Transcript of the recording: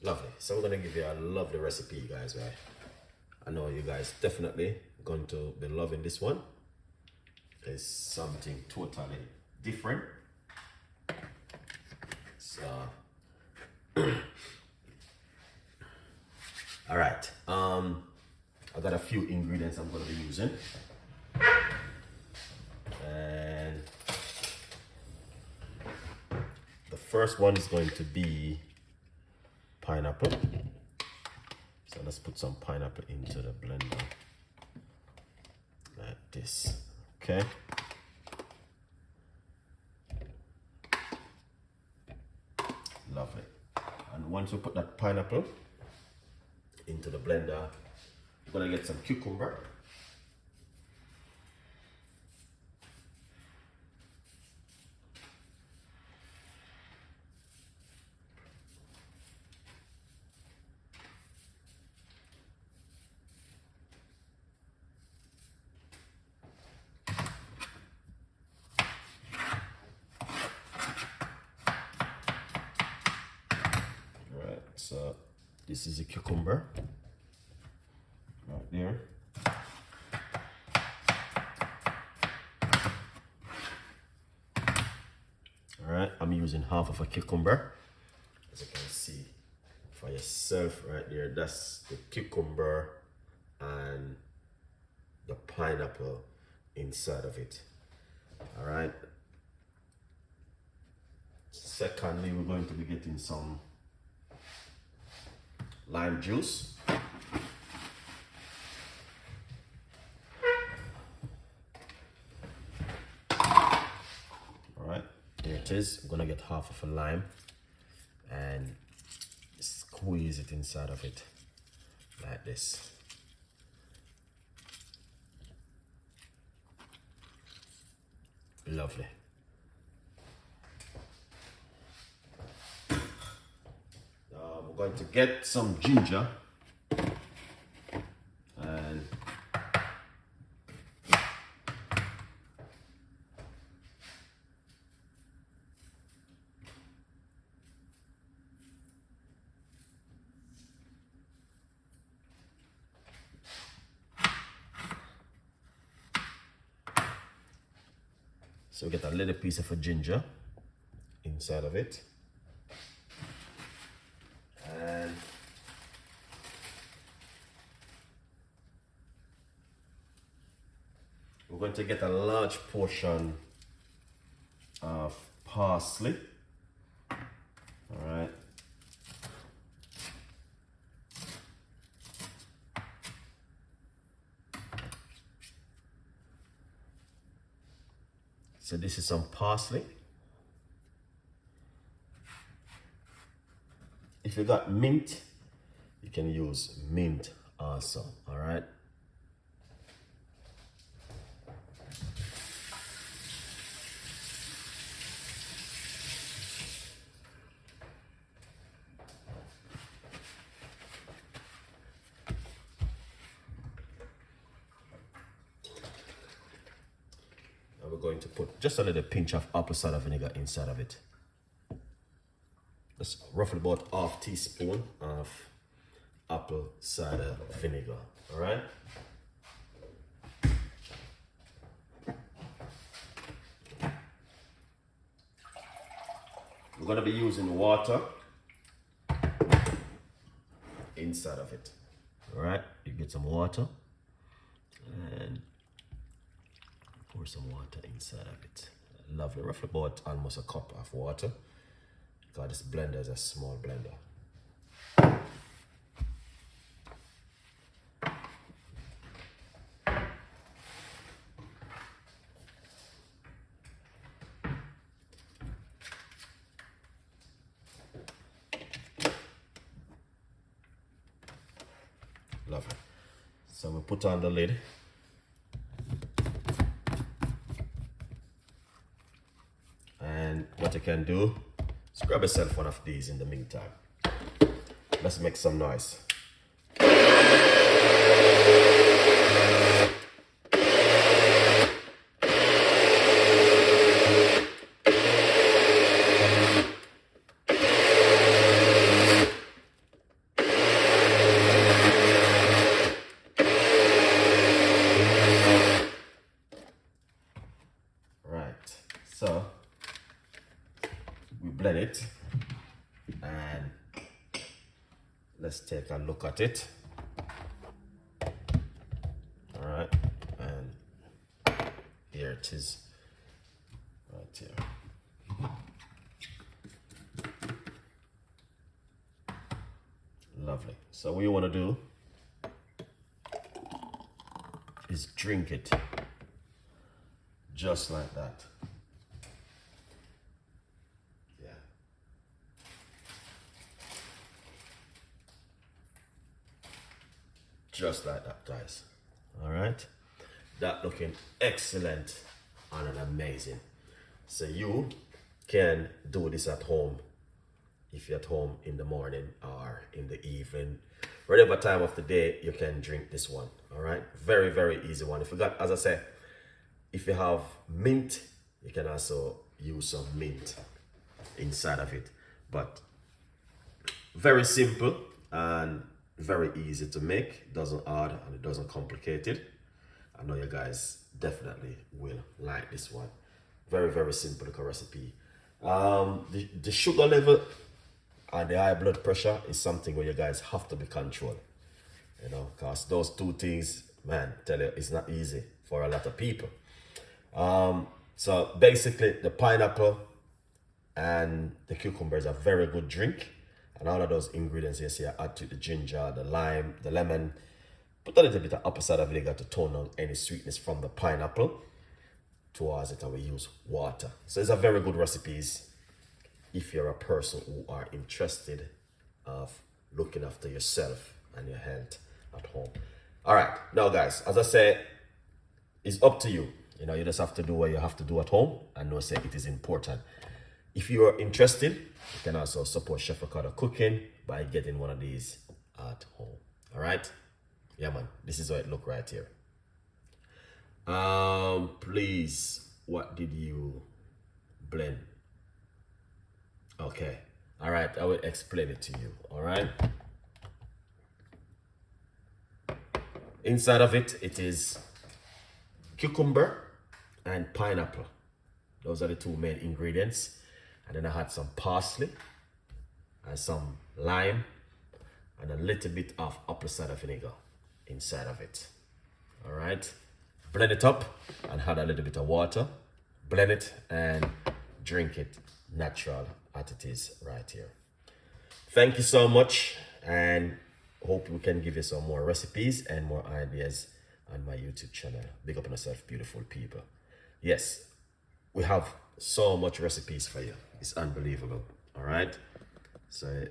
Lovely. So we're gonna give you a lovely recipe, guys, right? I know you guys definitely going to be loving this one. It's something totally different. So all right. I got a few ingredients I'm gonna be using. And the first one is going to be pineapple. So let's put some pineapple into the blender like this. Okay. Lovely. And once we put that pineapple into the blender, we're gonna get some cucumber. So this is a cucumber right there. All right, I'm using half of a cucumber. As you can see for yourself right there, that's the cucumber and the pineapple inside of it. All right. Secondly, we're going to be getting some lime juice. All right, there it is. I'm gonna get half of a lime and squeeze it inside of it like this. Lovely. We're going to get some ginger and so we get a little piece of a ginger inside of it. And we're going to get a large portion of parsley. All right. So this is some parsley. If you got mint, you can use mint also, all right? Now we're going to put just a little pinch of apple cider vinegar inside of it. That's roughly about half teaspoon of apple cider vinegar, all right? We're gonna be using water inside of it, all right? You get some water and pour some water inside of it. Lovely, roughly about almost a cup of water. God, this blender is a small blender. Lovely. So we put on the lid. And what you can do, just grab yourself one of these in the meantime. Let's make some noise. and let's take a look at it. All right, and here it is, right here. Lovely. So what you want to do is drink it just like that. Yeah. Just like that, guys. All right. That looking excellent and amazing. So you can do this at home if you're at home in the morning or in the evening, whatever time of the day, you can drink this one. All right, very, very easy one. If you got, as I said, if you have mint, you can also use some mint inside of it. But very simple and very easy to make. It doesn't hard and it doesn't complicate it. I know you guys definitely will like this one. Very, very simple recipe. The sugar level and the high blood pressure is something where you guys have to be controlled, you know, because those two things, man, tell you, it's not easy for a lot of people. So basically the pineapple and the cucumber is a very good drink, and all of those ingredients you see, I add to the ginger, the lime, the lemon, put a little bit of apple cider vinegar to tone down any sweetness from the pineapple. Towards it, and we use water. So it's a very good recipes if you're a person who are interested of looking after yourself and your health at home. All right, now guys, as I said, it's up to you. You know, you just have to do what you have to do at home, and know say it is important. If you are interested, you can also support Chef Ricardo cooking by getting one of these at home. All right, yeah man, this is how it look right here. Please, what did you blend? Okay, all right, I will explain it to you. All right, inside of it, it is cucumber and pineapple. Those are the two main ingredients. And then I had some parsley and some lime and a little bit of apple cider vinegar inside of it. All right, blend it up and add a little bit of water. Blend it and drink it natural as it is right here. Thank you so much, and hope we can give you some more recipes and more ideas on my YouTube channel. Big up on yourself, beautiful people. Yes, we have so much recipes for you. It's unbelievable. All right, so